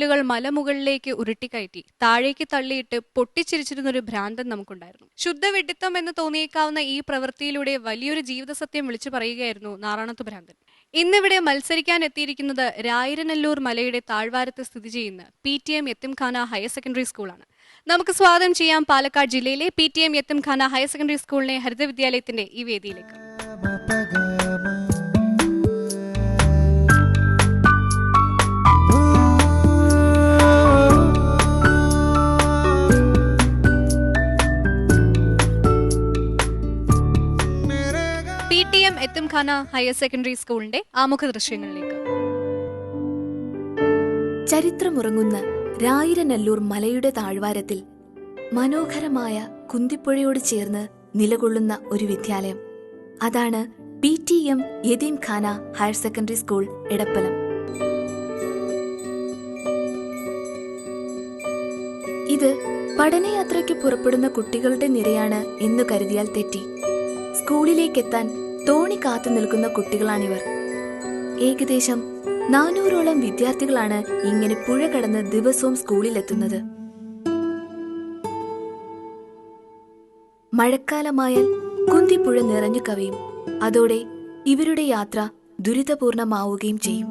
ുകൾ മലമുകളിലേക്ക് ഉരുട്ടിക്കയറ്റി താഴേക്ക് തള്ളിയിട്ട് പൊട്ടിച്ചിരിച്ചിരുന്നൊരു ഭ്രാന്തൻ നമുക്കുണ്ടായിരുന്നു. ശുദ്ധവിഡിത്തം എന്ന് തോന്നിയേക്കാവുന്ന ഈ പ്രവൃത്തിയിലൂടെ വലിയൊരു ജീവിതസത്യം വിളിച്ചു പറയുകയായിരുന്നു നാറാണത്ത് ഭ്രാന്തൻ. ഇന്നിവിടെ മത്സരിക്കാൻ എത്തിയിരിക്കുന്നത് രായിരനല്ലൂർ മലയുടെ താഴ്വാരത്ത് സ്ഥിതി ചെയ്യുന്ന PTM യത്തീംഖാന ഹയർ സെക്കൻഡറി സ്കൂളാണ്. നമുക്ക് സ്വാഗതം ചെയ്യാം പാലക്കാട് ജില്ലയിലെ PTM യത്തീംഖാന ഹയർ സെക്കൻഡറി സ്കൂളിനെ ഹരിത വിദ്യാലയത്തിന്റെ ഈ വേദിയിലേക്ക്. PTM യത്തീംഖാന ഹയർ സെക്കൻഡറി സ്കൂളിന്റെ ആമുഖ ദൃശ്യങ്ങളിലേക്ക്. ചരിത്രമുറങ്ങുന്ന രായിരനല്ലൂർ മലയുടെ താഴ്വാരത്തിൽ മനോഹരമായ കുന്തിപ്പുഴയോട് ചേർന്ന് നിലകൊള്ളുന്ന ഒരു വിദ്യാലയം. അതാണ് PTM യതീംഖാന higher secondary school Edappalam. ഇത് പഠനയാത്രയ്ക്ക് പുറപ്പെടുന്ന കുട്ടികളുടെ നിരയാണ് എന്നു കരുതിയാൽ തെറ്റി. സ്കൂളിലേക്കെത്താൻ തോണി കാത്തു നിൽക്കുന്ന കുട്ടികളാണിവർ. ഏകദേശം 400ഓളം വിദ്യാർത്ഥികളാണ് ഇങ്ങനെ പുഴ കടന്ന് ദിവസവും സ്കൂളിലെത്തുന്നത്. മഴക്കാലമായാൽ കുന്തിപ്പുഴ നിറഞ്ഞു കവിയും. അതോടെ ഇവരുടെ യാത്ര ദുരിതപൂർണമാവുകയും ചെയ്യും.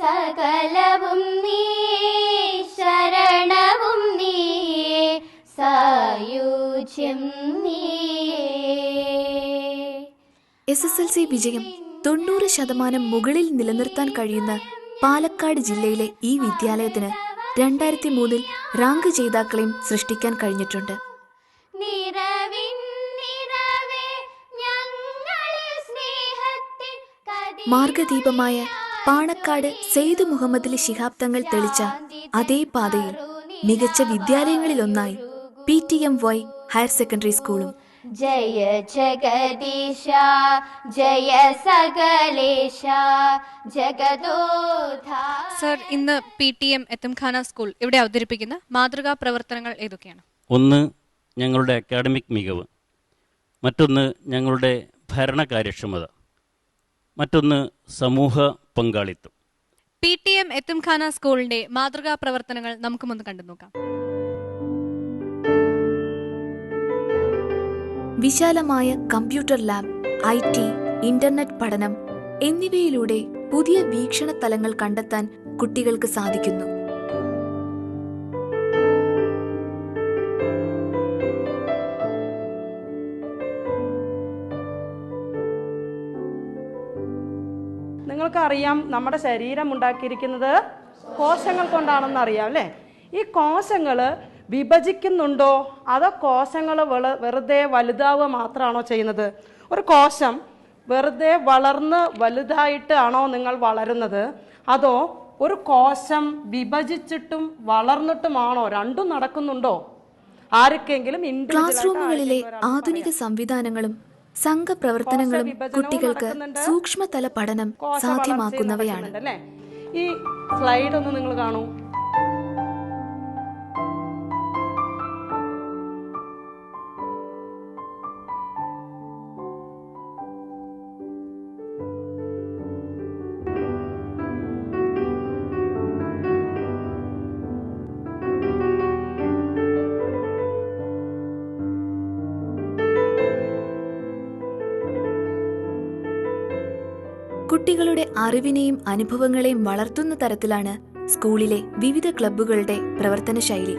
സകലവും നീ ശരണവും നീ സായുജ്യം നീ. SSLC വിജയം 90% മുകളിൽ നിലനിർത്താൻ കഴിയുന്ന പാലക്കാട് ജില്ലയിലെ ഈ വിദ്യാലയത്തിന് 2003 റാങ്ക് ജേതാക്കളെയും സൃഷ്ടിക്കാൻ കഴിഞ്ഞിട്ടുണ്ട്. മാർഗദീപമായ പാണക്കാട് സെയ്ദ് മുഹമ്മദ് അലി ശിഹാബ് തങ്ങൾ തെളിച്ച അതേ പാതയിൽ മികച്ച വിദ്യാലയങ്ങളിലൊന്നായി PTMY ഹയർ സെക്കൻഡറി സ്കൂളും. ജയ ജഗദീശ ജയ സകലേശ ജഗദോധാ. സർ, ഇന്ന് PTM യത്തീംഖാന സ്കൂൾ ഇവിടെ അവതരിപ്പിക്കുന്ന മാതൃകാ പ്രവർത്തനങ്ങൾ ഏതൊക്കെയാണ്? ഒന്ന്, ഞങ്ങളുടെ അക്കാഡമിക് മികവ്. മറ്റൊന്ന്, ഞങ്ങളുടെ ഭരണ കാര്യക്ഷമത. മറ്റൊന്ന്, സമൂഹ പങ്കാളിത്തം. PTM യത്തീംഖാന സ്കൂളിന്റെ മാതൃകാ പ്രവർത്തനങ്ങൾ നമുക്ക് മുന്ന് കണ്ടു നോക്കാം. വിശാലമായ കമ്പ്യൂട്ടർ ലാബ്, IT, ഇന്റർനെറ്റ് പഠനം എന്നിവയിലൂടെ പുതിയ വീക്ഷണ തലങ്ങൾ കണ്ടെത്താൻ കുട്ടികൾക്ക് സാധിക്കുന്നു. നിങ്ങൾക്കറിയാം, നമ്മുടെ ശരീരം ഉണ്ടാക്കിയിരിക്കുന്നത് കോശങ്ങൾ കൊണ്ടാണെന്ന് അറിയാം അല്ലേ? ഈ കോശങ്ങൾ വിഭജിക്കുന്നുണ്ടോ അതോ കോശങ്ങൾ വെറുതെ വലുതാവുക മാത്രമാണോ ചെയ്യുന്നത്? ഒരു കോശം വെറുതെ വളർന്ന് വലുതായിട്ടാണോ നിങ്ങൾ വളരുന്നത്, അതോ ഒരു കോശം വിഭജിച്ചിട്ടും വളർന്നിട്ടുമാണോ? രണ്ടും നടക്കുന്നുണ്ടോ? ആർക്കെങ്കിലും ക്ലാസ് റൂമുകളിലെ ആധുനിക സംവിധാനങ്ങളും സംഘപ്രവർത്തനങ്ങളും കുട്ടികൾക്ക് സൂക്ഷ്മതല പഠനം സാധ്യമാക്കുന്നവയാണ്. ഈ സ്ലൈഡ് ഒന്ന് നിങ്ങൾ കാണൂ. കുട്ടികളുടെ അറിവിനെയും അനുഭവങ്ങളെയും വളർത്തുന്ന തരത്തിലാണ് സ്കൂളിലെ വിവിധ ക്ലബ്ബുകളുടെ പ്രവർത്തന ശൈലി.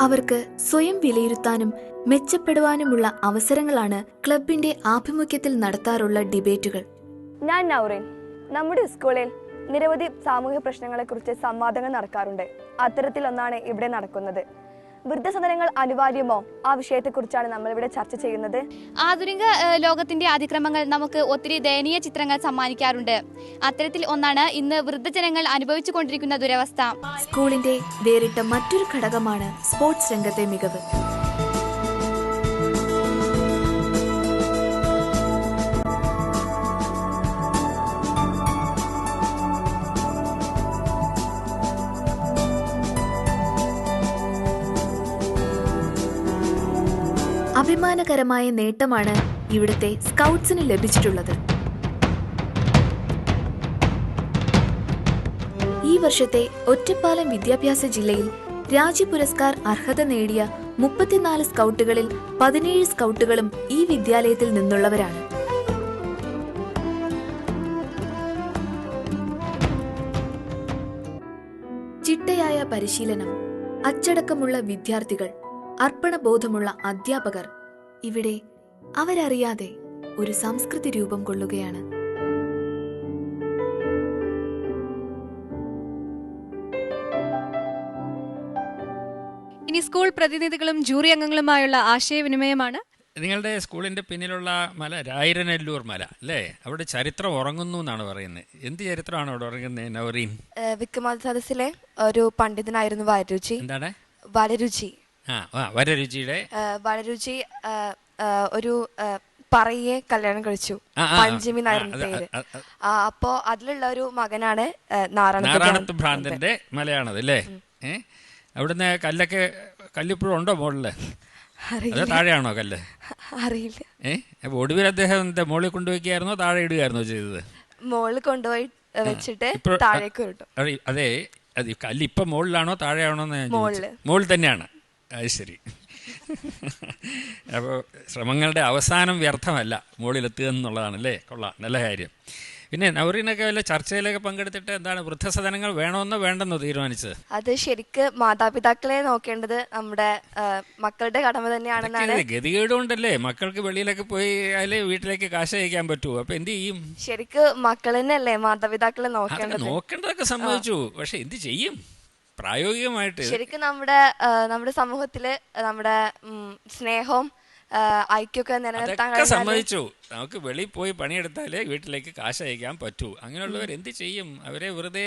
അവർക്ക് സ്വയം വിലയിരുത്താനും മെച്ചപ്പെടുവാനുമുള്ള അവസരങ്ങളാണ് ക്ലബിന്റെ ആഭിമുഖ്യത്തിൽ നടത്താറുള്ള ഡിബേറ്റുകൾ. ഞാൻ നൗറീൻ. നമ്മുടെ സ്കൂളിൽ നിരവധി സാമൂഹിക പ്രശ്നങ്ങളെക്കുറിച്ച് സംവാദങ്ങൾ നടക്കാറുണ്ട്. അത്തരത്തിലൊന്നാണ് ഇവിടെ നടക്കുന്നത്. വൃദ്ധസദനങ്ങൾ അനിവാര്യമോ? ആ വിഷയത്തെക്കുറിച്ചാണ് നമ്മളിവിടെ ചർച്ച ചെയ്യുന്നത്. ആധുനിക ലോകത്തിന്റെ അതിക്രമങ്ങൾ നമുക്ക് ഒത്തിരി ദയനീയ ചിത്രങ്ങൾ സമ്മാനിക്കാറുണ്ട്. അത്തരത്തിൽ ഒന്നാണ് ഇന്ന് വൃദ്ധജനങ്ങൾ അനുഭവിച്ചു കൊണ്ടിരിക്കുന്ന ദുരവസ്ഥ. സ്കൂളിന്റെ വേറിട്ട മറ്റൊരു ഘടകമാണ് സ്പോർട്സ് രംഗത്തെ മികവ്. അഭിമാനകരമായ നേട്ടമാണ് ഇവിടുത്തെ സ്കൗട്ട്സിന് ലഭിച്ചിട്ടുള്ളത്. ഈ വർഷത്തെ ഒറ്റപ്പാലം വിദ്യാഭ്യാസ ജില്ലയിൽ രാജ്യ പുരസ്കാർ അർഹത നേടിയ 34 സ്കൗട്ടുകളിൽ 17 സ്കൗട്ടുകളും ഈ വിദ്യാലയത്തിൽ നിന്നുള്ളവരാണ്. ചിട്ടയായ പരിശീലനം, അച്ചടക്കമുള്ള വിദ്യാർത്ഥികൾ, അർപ്പണബോധമുള്ള അധ്യാപകർ, ഇവിടെ അവരറിയാതെ ഒരു സംസ്കൃതി രൂപം കൊള്ളുകയാണ്. ഇനി സ്കൂൾ പ്രതിനിധികളും ജൂറി അംഗങ്ങളുമായുള്ള ആശയവിനിമയമാണ്. നിങ്ങളുടെ സ്കൂളിൻ്റെ പിന്നിലുള്ള മല രായിരനെല്ലൂർ മല അല്ലേ? അവിടെ ചരിത്രം ഉറങ്ങുന്നു എന്നാണ് പറയുന്നത്. എന്ത് ചരിത്രമാണ് അവിടെ ഉറങ്ങുന്നത് നൗറീൻ? വിക്രമാദിത്യ സദസ്സിലെ ഒരു പണ്ഡിതനായിരുന്നു വരരുചി. എന്താണ് വരരുചി? വരരുചിയുടെ വരരുചി ഒരു പറയെ കല്യാണം കഴിച്ചു. പഞ്ചമി എന്നായിരുന്നു പേര്. അപ്പോ അതിലുള്ള ഒരു മകനാണ് നാരായണത്ത് ഭ്രാന്തന്റെ മലയാണത് അല്ലേ? അവിടുന്ന് കല്ലിപ്പോഴും ഉണ്ടോ മുകളില്? അത് താഴെയാണോ കല്ല്? അറിയില്ല. അപ്പൊ ഒടുവിൽ അദ്ദേഹം എന്താ മുകളിൽ കൊണ്ടുവയ്ക്കായിരുന്നോ താഴെ ഇടുകയായിരുന്നോ ചെയ്തത്? മുകളിൽ കൊണ്ടുപോയി വെച്ചിട്ട് താഴേക്ക് കിട്ടും. അതെ, അത് കല്ല് ഇപ്പൊ മുകളിലാണോ താഴെയാണോ? മുകളിൽ തന്നെയാണ്. അത് ശരി. അപ്പോൾ ശ്രമങ്ങളുടെ അവസാനം വ്യർത്ഥമല്ല, മുകളിലെത്തുക എന്നുള്ളതാണ് അല്ലേ? കൊള്ളാം, നല്ല കാര്യം. പിന്നെ നൗറീനൊക്കെ വല്ല ചർച്ചയിലൊക്കെ പങ്കെടുത്തിട്ട് എന്താണ് വൃദ്ധസദനങ്ങൾ വേണമെന്നോ വേണ്ടെന്നോ തീരുമാനിച്ചത്? അത് ശരിക്ക് മാതാപിതാക്കളെ നോക്കേണ്ടത് നമ്മുടെ മക്കളുടെ കടമ തന്നെയാണെന്നാണ്. ഗതികേടുകൊണ്ടല്ലേ മക്കൾക്ക് വെളിയിലൊക്കെ പോയി അതിലെ വീട്ടിലേക്ക് കാശ് അയക്കാൻ പറ്റുമോ? അപ്പൊ എന്ത് ചെയ്യും? ശരിക്ക് മക്കൾ തന്നെയല്ലേ മാതാപിതാക്കളെ നോക്കേണ്ടത്? നോക്കേണ്ടതൊക്കെ സമ്മതിച്ചു, പക്ഷെ എന്ത് ചെയ്യും പ്രായോഗികമായിട്ട്? ശരിക്കും നമ്മുടെ സമൂഹത്തില് നമ്മുടെ സ്നേഹവും ഐക്യമൊക്കെ നിലനിർത്താൻ സമ്മതിച്ചു. നമുക്ക് വെളിയിൽ പോയി പണിയെടുത്താലേ വീട്ടിലേക്ക് കാശ് അയക്കാൻ പറ്റൂ. അങ്ങനെയുള്ളവർ എന്ത് ചെയ്യും? അവരെ വെറുതെ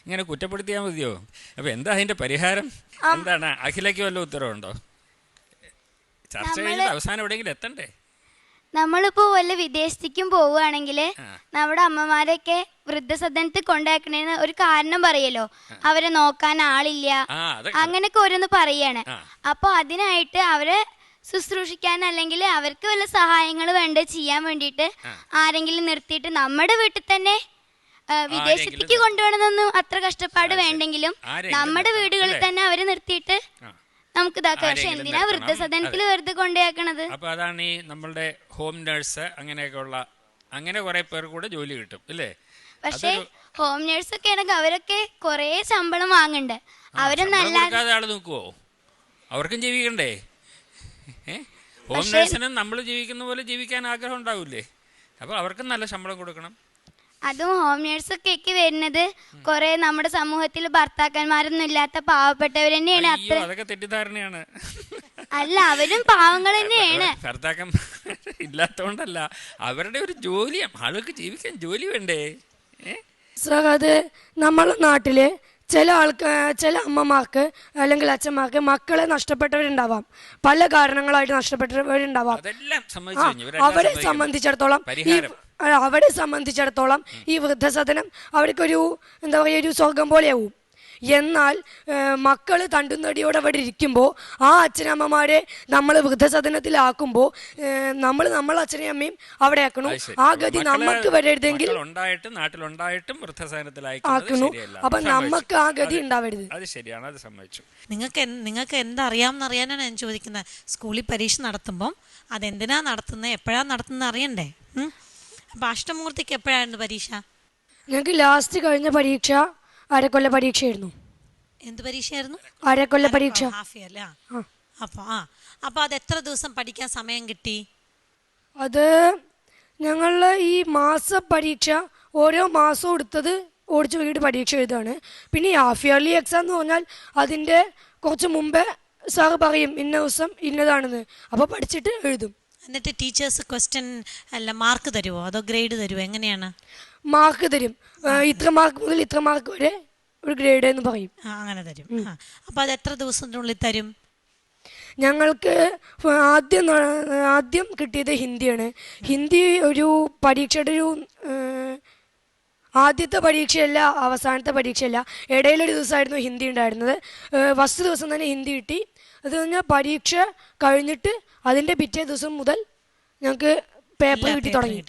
ഇങ്ങനെ കുറ്റപ്പെടുത്തിയാൽ മതിയോ? അപ്പൊ എന്താ അതിന്റെ പരിഹാരം? എന്താണ്? അഖിലയ്ക്ക് വല്ല ഉത്തരവുണ്ടോ? ചർച്ച കഴിഞ്ഞിട്ട് അവസാനം എവിടെയെങ്കിലും എത്തണ്ടേ? നമ്മളിപ്പോ വല്ല വിദേശത്തേക്കും പോവുകയാണെങ്കിൽ നമ്മുടെ അമ്മമാരൊക്കെ വൃദ്ധസദനത്തിൽ കൊണ്ടാക്കണേന്ന് ഒരു കാരണം പറയല്ലോ, അവരെ നോക്കാൻ ആളില്ല, അങ്ങനെയൊക്കെ ഓരോന്ന് പറയാണ്. അപ്പൊ അതിനായിട്ട് അവരെ ശുശ്രൂഷിക്കാൻ അല്ലെങ്കിൽ അവർക്ക് വല്ല സഹായങ്ങൾ വേണ്ട ചെയ്യാൻ വേണ്ടിയിട്ട് ആരെങ്കിലും നിർത്തിയിട്ട് നമ്മുടെ വീട്ടിൽ തന്നെ വിദേശത്തേക്ക് കൊണ്ടുപോകണമെന്നൊന്നും അത്ര കഷ്ടപ്പാട് വേണ്ടെങ്കിലും നമ്മുടെ വീടുകളിൽ തന്നെ അവരെ നിർത്തിയിട്ട് നമുക്ക് ഇതാക്കാം. പക്ഷെ എന്തിനാ വൃദ്ധസദനത്തിൽ വെറുതെ കൊണ്ടുപോക്കണത്? അപ്പൊ അതാണ് ഈ നമ്മളുടെ ഹോം നേഴ്സ് അങ്ങനെയൊക്കെയുള്ള അങ്ങനെ കുറെ പേർ കൂടെ ജോലി കിട്ടും അല്ലേ? പക്ഷെ ഹോം നേഴ്സ് ഒക്കെ ആണെങ്കിൽ അവരൊക്കെ കൊറേ ശമ്പളം വാങ്ങണ്ടേ? അവരൊന്നും അല്ലാതെ ആള് നോക്കുവോ? അവർക്കും ജീവിക്കണ്ടേ? ഹോം നേഴ്സിനും നമ്മൾ ജീവിക്കുന്ന പോലെ ജീവിക്കാൻ ആഗ്രഹം ഉണ്ടാവില്ലേ? അപ്പൊ അവർക്കും നല്ല ശമ്പളം കൊടുക്കണം. അതും ഹോം നേഴ്സൊക്കെ വരുന്നത് കൊറേ നമ്മുടെ സമൂഹത്തിൽ ഭർത്താക്കന്മാരൊന്നും ഇല്ലാത്ത പാവപ്പെട്ടവർ തന്നെയാണ്. അതൊക്കെ തെറ്റിദ്ധാരണയാണ്. അല്ല, അവരും പാവങ്ങൾ തന്നെയാണ്. ഭർത്താക്കൻ ഇല്ലാത്തോണ്ടല്ല, അവരുടെ ഒരു ജോലി, ആളുകൾക്ക് ജീവിക്കാൻ ജോലി വേണ്ടേ? അത് നമ്മുടെ നാട്ടില് ചില അമ്മമാർക്ക് അല്ലെങ്കിൽ അച്ഛന്മാർക്ക് മക്കളെ നഷ്ടപ്പെട്ടവരുണ്ടാവാം, പല കാരണങ്ങളായിട്ട് നഷ്ടപ്പെട്ടവരുണ്ടാവാം. അവരെ സംബന്ധിച്ചിടത്തോളം ഈ വൃദ്ധസദനം അവർക്കൊരു എന്താ പറയുക, ഒരു സ്വർഗം പോലെയാവും. എന്നാൽ മക്കൾ തണ്ടുന്നടിയോടെ അവിടെ ഇരിക്കുമ്പോൾ ആ അച്ഛനമ്മമാരെ നമ്മൾ വൃദ്ധസദനത്തിലാക്കുമ്പോൾ നമ്മളെ അച്ഛനെയും അമ്മയും അവിടെ ആക്കണം. ആ ഗതി നമുക്ക് വരരുതെങ്കിൽ ആക്കുന്നു. അപ്പൊ നമുക്ക് ആ ഗതി ഉണ്ടാവരുത്. അത് ശരിയാണ്, അത് സമ്മതിച്ചു. നിങ്ങൾക്ക് എന്തറിയാമെന്നറിയാനാണ് ഞാൻ ചോദിക്കുന്നത്. സ്കൂളിൽ പരീക്ഷ നടത്തുമ്പം അതെന്തിനാ നടത്തുന്നത്, എപ്പോഴാണ് നടത്തുന്നത് അറിയണ്ടേ? അപ്പം അഷ്ടമൂർത്തിക്ക് എപ്പോഴായിരുന്നു പരീക്ഷ? ഞങ്ങൾക്ക് ലാസ്റ്റ് കഴിഞ്ഞ പരീക്ഷ അരക്കൊല്ല പരീക്ഷയായിരുന്നു. എന്ത് പരീക്ഷയായിരുന്നു? അരക്കൊല്ല പരീക്ഷ. ഹാഫ് ഇയർ അല്ലേ? അപ്പോൾ അത് എത്ര ദിവസം പഠിക്കാൻ സമയം കിട്ടി? അത് ഞങ്ങൾ ഈ മാസ പരീക്ഷ ഓരോ മാസവും എടുത്തത് ഓടിച്ചു നോക്കിയിട്ട് പരീക്ഷ എഴുതാണ്. പിന്നെ ഈ ഹാഫ് ഇയർലി എക്സാം എന്ന് പറഞ്ഞാൽ അതിൻ്റെ കുറച്ച് മുമ്പേ സാറ് പറയും ഇന്ന ദിവസം ഇന്നതാണെന്ന്, അപ്പോൾ പഠിച്ചിട്ട് എഴുതും. എന്നിട്ട് ടീച്ചേഴ്സ് ക്വസ്റ്റ്യൻ അല്ല മാർക്ക് തരുമോ അതോ ഗ്രേഡ് തരുമോ, എങ്ങനെയാണ്? മാർക്ക് തരും. ഇത്ര മാർക്ക് മുതൽ ഇത്ര മാർക്ക് വരെ ഒരു ഗ്രേഡ് എന്ന് പറയും. അങ്ങനെ തരും. അപ്പോൾ അത് എത്ര ദിവസത്തിനുള്ളിൽ തരും? ഞങ്ങൾക്ക് ആദ്യം കിട്ടിയത് ഹിന്ദിയാണ്. ഹിന്ദി ഒരു പരീക്ഷയുടെ ഒരു ആദ്യത്തെ പരീക്ഷയല്ല, അവസാനത്തെ പരീക്ഷയല്ല, ഇടയിലൊരു ദിവസമായിരുന്നു ഹിന്ദി ഉണ്ടായിരുന്നത്. ഫസ്റ്റ് ദിവസം തന്നെ ഹിന്ദി കിട്ടി. അത് കഴിഞ്ഞാൽ പരീക്ഷ കഴിഞ്ഞിട്ട് അതിൻ്റെ പിറ്റേ ദിവസം മുതൽ ഞങ്ങൾക്ക് പേപ്പർ കിട്ടി തുടങ്ങി.